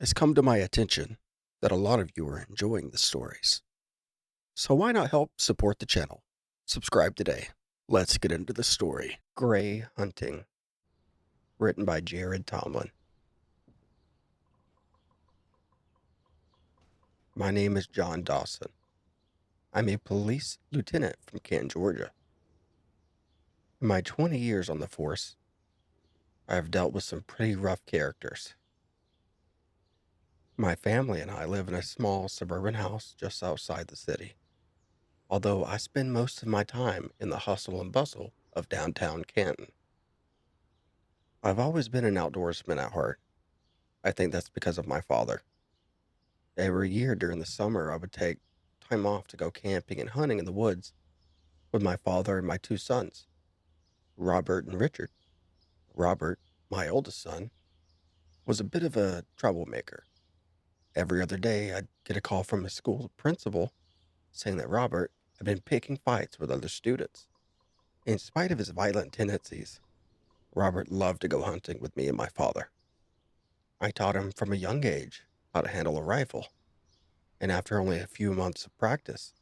It's come to my attention that a lot of you are enjoying the stories. So why not help support the channel? Subscribe today. Let's get into the story. Gray Hunting, written by Jared Tomlin. My name is John Dawson. I'm a police lieutenant from Canton, Georgia. In my 20 years on the force, I have dealt with some pretty rough characters. My family and I live in a small suburban house just outside the city, although I spend most of my time in the hustle and bustle of downtown Canton. I've always been an outdoorsman at heart. I think that's because of my father. Every year during the summer, I would take time off to go camping and hunting in the woods with my father and my two sons, Robert and Richard. Robert, my oldest son, was a bit of a troublemaker. Every other day, I'd get a call from his school principal saying that Robert had been picking fights with other students. In spite of his violent tendencies, Robert loved to go hunting with me and my father. I taught him from a young age how to handle a rifle, and after only a few months of practice,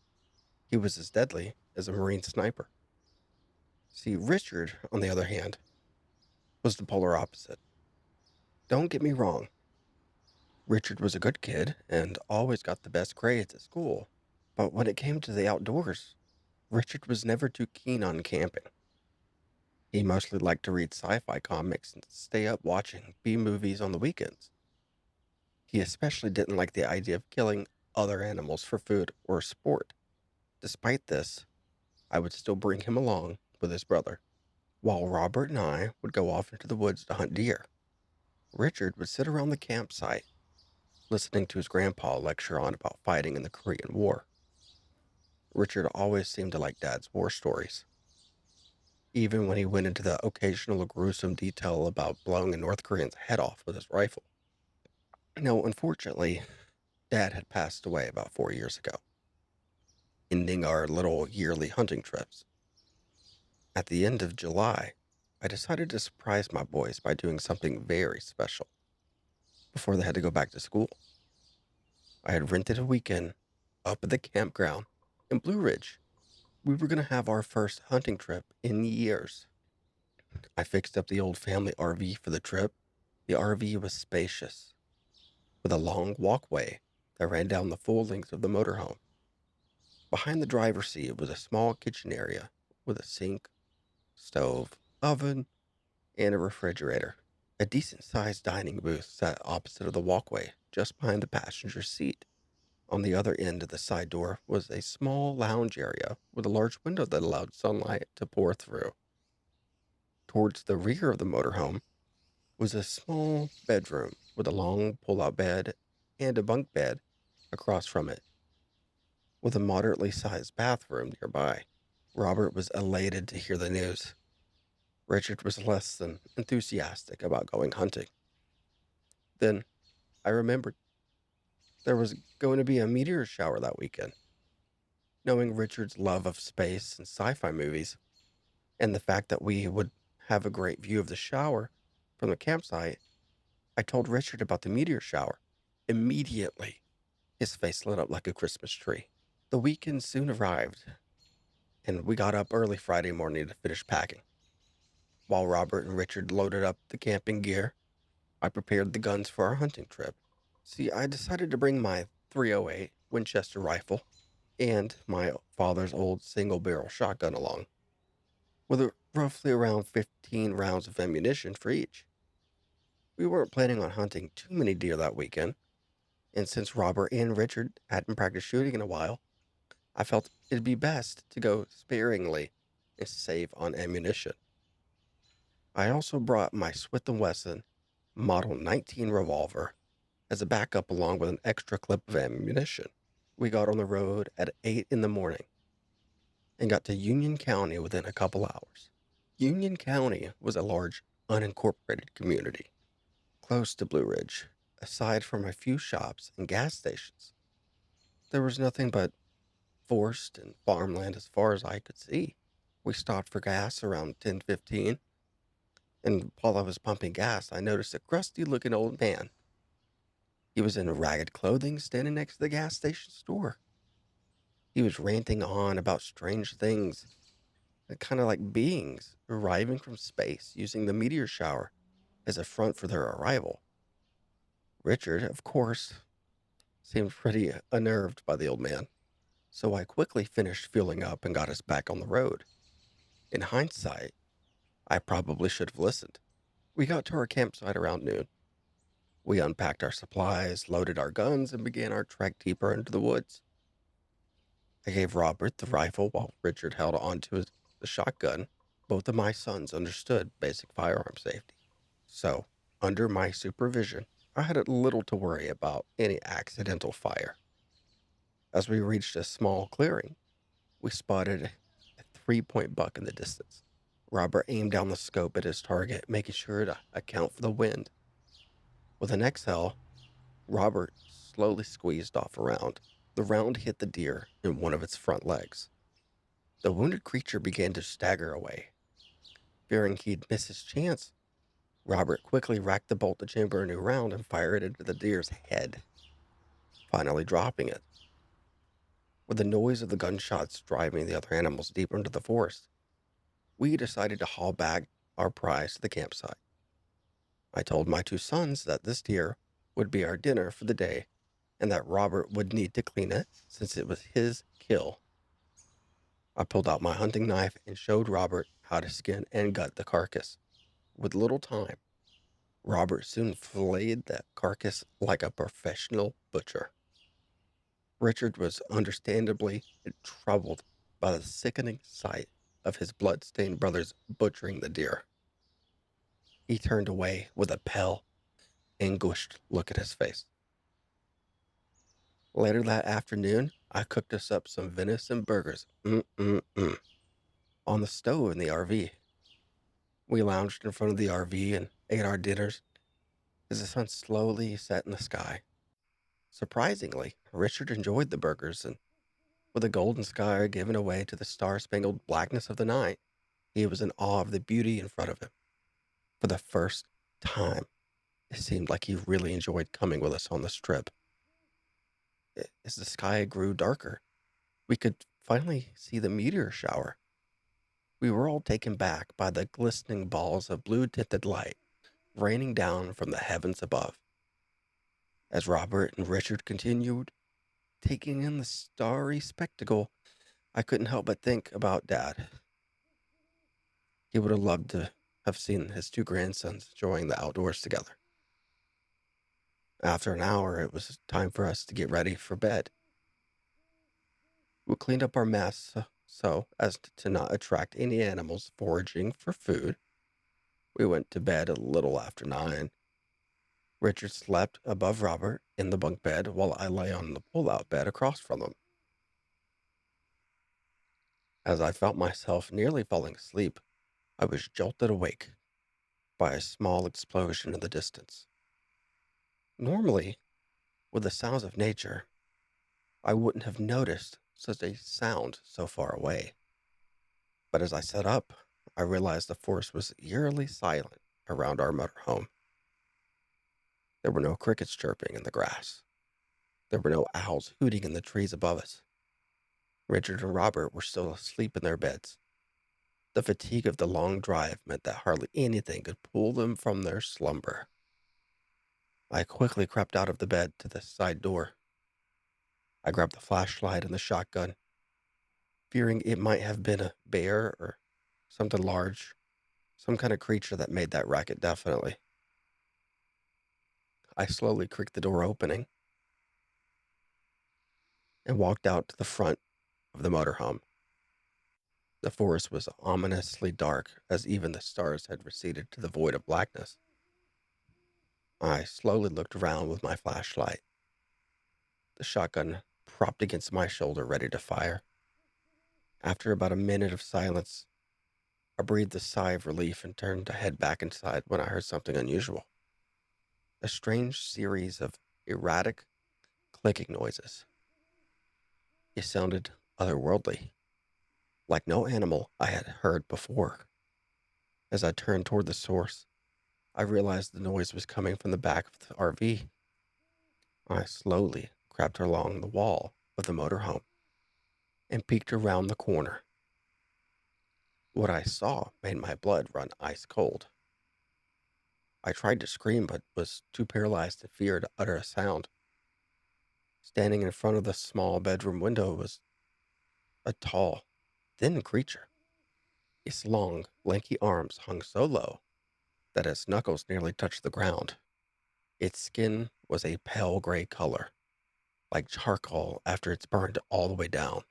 he was as deadly as a Marine sniper. See, Richard, on the other hand, was the polar opposite. Don't get me wrong, Richard was a good kid and always got the best grades at school, but when it came to the outdoors, Richard was never too keen on camping. He mostly liked to read sci-fi comics and stay up watching B-movies on the weekends. He especially didn't like the idea of killing other animals for food or sport. Despite this, I would still bring him along with his brother, while Robert and I would go off into the woods to hunt deer. Richard would sit around the campsite, listening to his grandpa lecture on about fighting in the Korean War. Richard always seemed to like Dad's war stories, even when he went into the occasional gruesome detail about blowing a North Korean's head off with his rifle. Now, unfortunately, Dad had passed away about 4 years ago, ending our little yearly hunting trips. At the end of July, I decided to surprise my boys by doing something very special before they had to go back to school. I had rented a weekend up at the campground in Blue Ridge. We were going to have our first hunting trip in years. I fixed up the old family RV for the trip. The RV was spacious, with a long walkway that ran down the full length of the motorhome. Behind the driver's seat was a small kitchen area with a sink, stove, oven, and a refrigerator. A decent-sized dining booth sat opposite of the walkway, just behind the passenger seat. On the other end of the side door was a small lounge area with a large window that allowed sunlight to pour through. Towards the rear of the motorhome was a small bedroom with a long pull-out bed and a bunk bed across from it, with a moderately sized bathroom nearby. Robert was elated to hear the news. Richard was less than enthusiastic about going hunting. Then I remembered there was going to be a meteor shower that weekend. Knowing Richard's love of space and sci-fi movies, and the fact that we would have a great view of the shower from the campsite, I told Richard about the meteor shower. Immediately, his face lit up like a Christmas tree. The weekend soon arrived, and we got up early Friday morning to finish packing. While Robert and Richard loaded up the camping gear, I prepared the guns for our hunting trip. See, I decided to bring my .308 Winchester rifle and my father's old single-barrel shotgun along, with roughly around 15 rounds of ammunition for each. We weren't planning on hunting too many deer that weekend, and since Robert and Richard hadn't practiced shooting in a while, I felt it'd be best to go sparingly and save on ammunition. I also brought my Smith & Wesson Model 19 revolver as a backup along with an extra clip of ammunition. We got on the road at 8 in the morning and got to Union County within a couple hours. Union County was a large, unincorporated community close to Blue Ridge. Aside from a few shops and gas stations, there was nothing but forest and farmland as far as I could see. We stopped for gas around 10:15, and while I was pumping gas, I noticed a crusty-looking old man. He was in ragged clothing standing next to the gas station store. He was ranting on about strange things, kind of like beings arriving from space using the meteor shower as a front for their arrival. Richard, of course, seemed pretty unnerved by the old man, so I quickly finished fueling up and got us back on the road. In hindsight, I probably should have listened. We got to our campsite around noon. We unpacked our supplies, loaded our guns, and began our trek deeper into the woods. I gave Robert the rifle while Richard held on to the shotgun. Both of my sons understood basic firearm safety. So, under my supervision, I had little to worry about any accidental fire. As we reached a small clearing, we spotted a 3-point buck in the distance. Robert aimed down the scope at his target, making sure to account for the wind. With an exhale, Robert slowly squeezed off a round. The round hit the deer in one of its front legs. The wounded creature began to stagger away. Fearing he'd miss his chance, Robert quickly racked the bolt to chamber a new round and fired it into the deer's head, finally dropping it. With the noise of the gunshots driving the other animals deeper into the forest, we decided to haul back our prize to the campsite. I told my two sons that this deer would be our dinner for the day and that Robert would need to clean it since it was his kill. I pulled out my hunting knife and showed Robert how to skin and gut the carcass. With little time, Robert soon filleted that carcass like a professional butcher. Richard was understandably troubled by the sickening sight of his blood-stained brothers butchering the deer. He turned away with a pale, anguished look at his face. Later that afternoon, I cooked us up some venison burgers on the stove in the RV. We lounged in front of the RV and ate our dinners as the sun slowly set in the sky. Surprisingly, Richard enjoyed the burgers, and with the golden sky giving way to the star-spangled blackness of the night, he was in awe of the beauty in front of him. For the first time, it seemed like he really enjoyed coming with us on this trip. As the sky grew darker, we could finally see the meteor shower. We were all taken back by the glistening balls of blue-tinted light raining down from the heavens above. As Robert and Richard continued taking in the starry spectacle, I couldn't help but think about Dad. He would have loved to have seen his two grandsons enjoying the outdoors together. After an hour, it was time for us to get ready for bed. We cleaned up our mess so as to not attract any animals foraging for food. We went to bed a little after 9. Richard slept above Robert in the bunk bed while I lay on the pull-out bed across from him. As I felt myself nearly falling asleep, I was jolted awake by a small explosion in the distance. Normally, with the sounds of nature, I wouldn't have noticed such a sound so far away. But as I sat up, I realized the forest was eerily silent around our motorhome. There were no crickets chirping in the grass. There were no owls hooting in the trees above us. Richard and Robert were still asleep in their beds. The fatigue of the long drive meant that hardly anything could pull them from their slumber. I quickly crept out of the bed to the side door. I grabbed the flashlight and the shotgun, fearing it might have been a bear or something large, some kind of creature that made that racket definitely. I slowly creaked the door opening and walked out to the front of the motorhome. The forest was ominously dark as even the stars had receded to the void of blackness. I slowly looked around with my flashlight, the shotgun propped against my shoulder ready to fire. After about a minute of silence, I breathed a sigh of relief and turned to head back inside when I heard something unusual. A strange series of erratic clicking noises. It sounded otherworldly, like no animal I had heard before. As I turned toward the source, I realized the noise was coming from the back of the RV. I slowly crept along the wall of the motorhome and peeked around the corner. What I saw made my blood run ice cold. I tried to scream, but was too paralyzed in fear to utter a sound. Standing in front of the small bedroom window was a tall, thin creature. Its long, lanky arms hung so low that its knuckles nearly touched the ground. Its skin was a pale gray color, like charcoal after it's burned all the way down.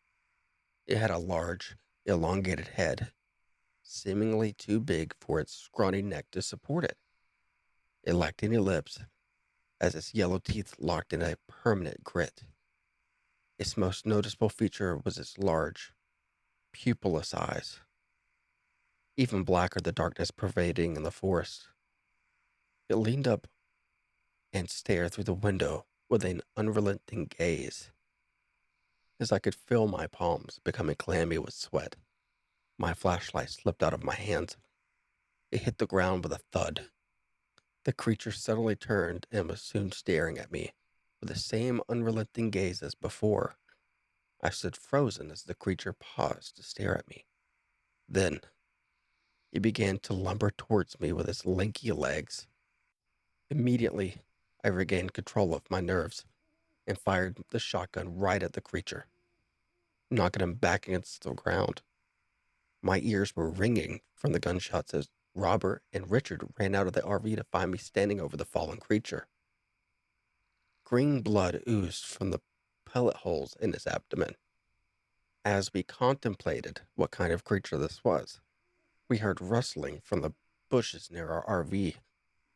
It had a large, elongated head, seemingly too big for its scrawny neck to support it. It lacked any lips, as its yellow teeth locked in a permanent grit. Its most noticeable feature was its large, pupilless eyes, even blacker the darkness pervading in the forest. It leaned up and stared through the window with an unrelenting gaze. As I could feel my palms becoming clammy with sweat, my flashlight slipped out of my hands. It hit the ground with a thud. The creature suddenly turned and was soon staring at me with the same unrelenting gaze as before. I stood frozen as the creature paused to stare at me. Then it began to lumber towards me with its lanky legs. Immediately, I regained control of my nerves and fired the shotgun right at the creature, knocking him back against the ground. My ears were ringing from the gunshots as Robert and Richard ran out of the RV to find me standing over the fallen creature. Green blood oozed from the pellet holes in his abdomen. As we contemplated what kind of creature this was, we heard rustling from the bushes near our RV,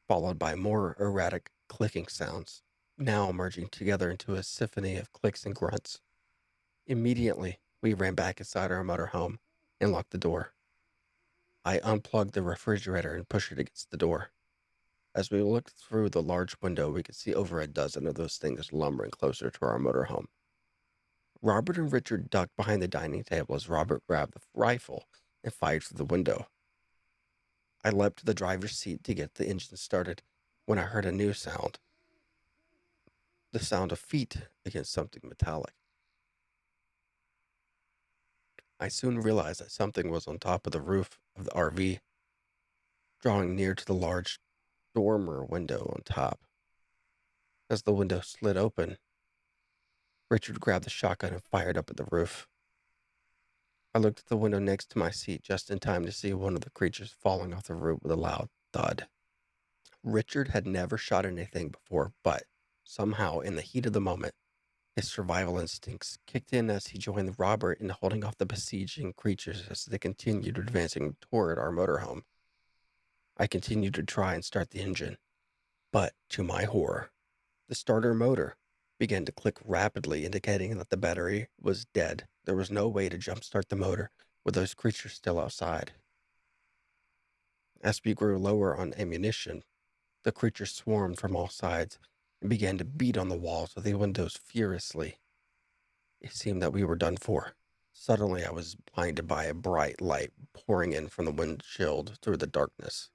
followed by more erratic clicking sounds, now merging together into a symphony of clicks and grunts. Immediately, we ran back inside our motorhome and locked the door. I unplugged the refrigerator and pushed it against the door. As we looked through the large window, we could see over a dozen of those things lumbering closer to our motorhome. Robert and Richard ducked behind the dining table as Robert grabbed the rifle and fired through the window. I leapt to the driver's seat to get the engine started when I heard a new sound, the sound of feet against something metallic. I soon realized that something was on top of the roof of the RV, drawing near to the large dormer window on top. As the window slid open, Richard grabbed the shotgun and fired up at the roof. I looked at the window next to my seat just in time to see one of the creatures falling off the roof with a loud thud. Richard had never shot anything before, but somehow, in the heat of the moment, his survival instincts kicked in as he joined Robert in holding off the besieging creatures as they continued advancing toward our motorhome. I continued to try and start the engine, but to my horror, the starter motor began to click rapidly, indicating that the battery was dead. There was no way to jumpstart the motor with those creatures still outside. As we grew lower on ammunition, the creatures swarmed from all sides and began to beat on the walls of the windows furiously. It seemed that we were done for. Suddenly, I was blinded by a bright light pouring in from the windshield through the darkness.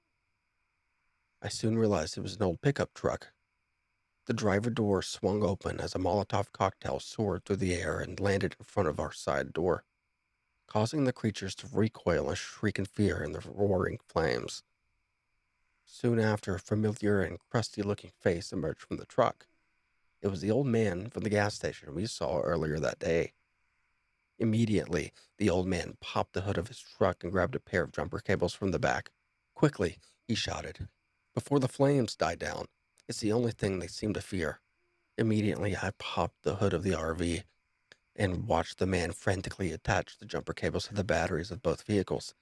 I soon realized it was an old pickup truck. The driver door swung open as a Molotov cocktail soared through the air and landed in front of our side door, causing the creatures to recoil and shriek in fear in the roaring flames. Soon after, a familiar and crusty-looking face emerged from the truck. It was the old man from the gas station we saw earlier that day. Immediately, the old man popped the hood of his truck and grabbed a pair of jumper cables from the back. "Quickly," he shouted, "before the flames die down. It's the only thing they seem to fear." Immediately, I popped the hood of the RV and watched the man frantically attach the jumper cables to the batteries of both vehicles.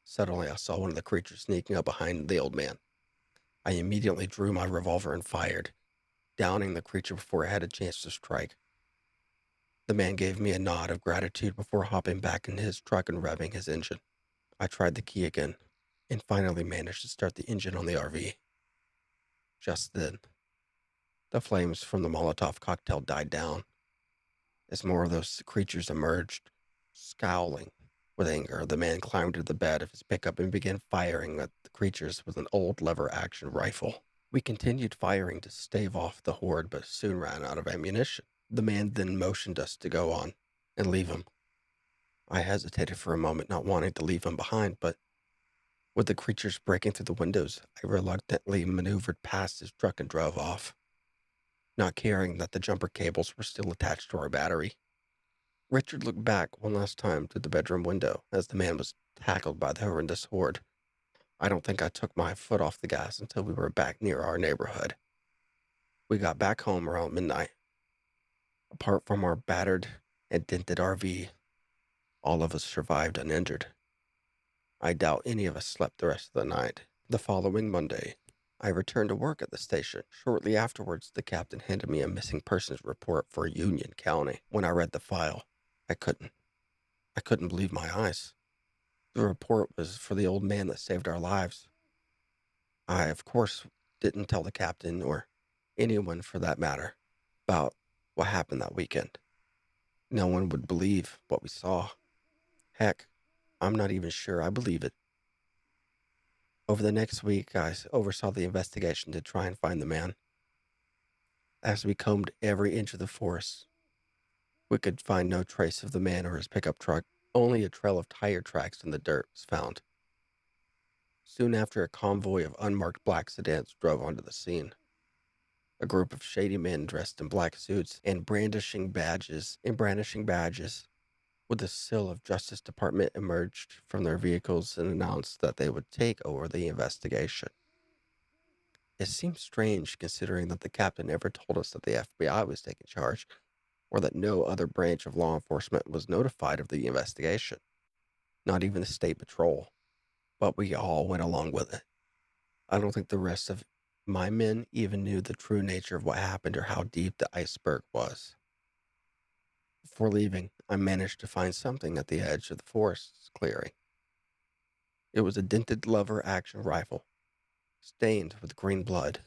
Suddenly, I saw one of the creatures sneaking up behind the old man. I immediately drew my revolver and fired, downing the creature before it had a chance to strike. The man gave me a nod of gratitude before hopping back into his truck and revving his engine. I tried the key again and finally managed to start the engine on the RV. Just then, the flames from the Molotov cocktail died down as more of those creatures emerged. Scowling with anger, the man climbed to the bed of his pickup and began firing at the creatures with an old lever-action rifle. We continued firing to stave off the horde, but soon ran out of ammunition. The man then motioned us to go on and leave him. I hesitated for a moment, not wanting to leave him behind, but with the creatures breaking through the windows, I reluctantly maneuvered past his truck and drove off, not caring that the jumper cables were still attached to our battery. Richard looked back one last time through the bedroom window as the man was tackled by the horrendous horde. I don't think I took my foot off the gas until we were back near our neighborhood. We got back home around midnight. Apart from our battered and dented RV, all of us survived uninjured. I doubt any of us slept the rest of the night. The following Monday, I returned to work at the station. Shortly afterwards, the captain handed me a missing persons report for Union County. When I read the file, I couldn't believe my eyes. The report was for the old man that saved our lives. I, of course, didn't tell the captain, or anyone for that matter, about what happened that weekend. No one would believe what we saw. Heck, I'm not even sure I believe it. Over the next week, I oversaw the investigation to try and find the man. As we combed every inch of the forest, we could find no trace of the man or his pickup truck. Only a trail of tire tracks in the dirt was found. Soon after, a convoy of unmarked black sedans drove onto the scene. A group of shady men dressed in black suits and brandishing badges with the seal of Justice Department emerged from their vehicles and announced that they would take over the investigation. It seems strange considering that the captain never told us that the FBI was taking charge or that no other branch of law enforcement was notified of the investigation, not even the state patrol, but we all went along with it. I don't think the rest of my men even knew the true nature of what happened or how deep the iceberg was. Before leaving, I managed to find something at the edge of the forest's clearing. It was a dented lever action rifle, stained with green blood.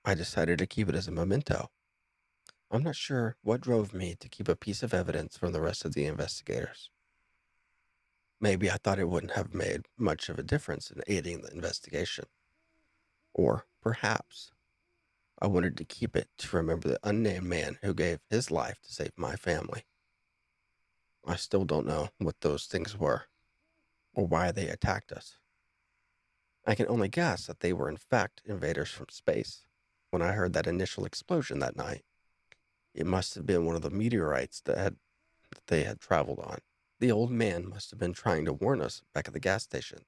I decided to keep it as a memento. I'm not sure what drove me to keep a piece of evidence from the rest of the investigators. Maybe I thought it wouldn't have made much of a difference in aiding the investigation. Or perhaps I wanted to keep it to remember the unnamed man who gave his life to save my family. I still don't know what those things were, or why they attacked us. I can only guess that they were in fact invaders from space. When I heard that initial explosion that night, it must have been one of the meteorites that they had traveled on. The old man must have been trying to warn us back at the gas station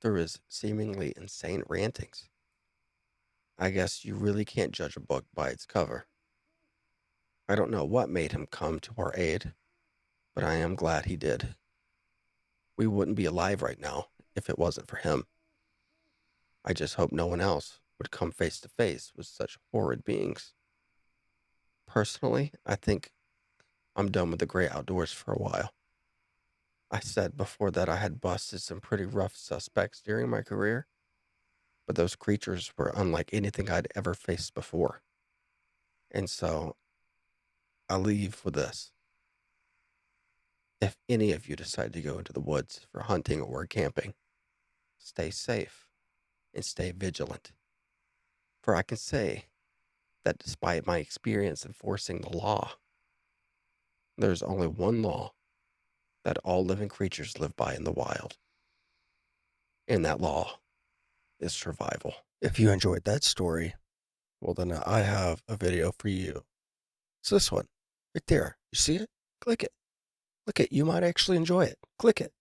through his seemingly insane rantings. I guess you really can't judge a book by its cover. I don't know what made him come to our aid, but I am glad he did. We wouldn't be alive right now if it wasn't for him. I just hope no one else would come face to face with such horrid beings. Personally, I think I'm done with the great outdoors for a while. I said before that I had busted some pretty rough suspects during my career, but those creatures were unlike anything I'd ever faced before. And so I'll leave with this. If any of you decide to go into the woods for hunting or camping, stay safe and stay vigilant. For I can say that despite my experience enforcing the law, there's only one law that all living creatures live by in the wild. And that law is survival. If you enjoyed that story, well, then I have a video for you. It's this one right there. You see it? Click it. Look it. You might actually enjoy it. Click it.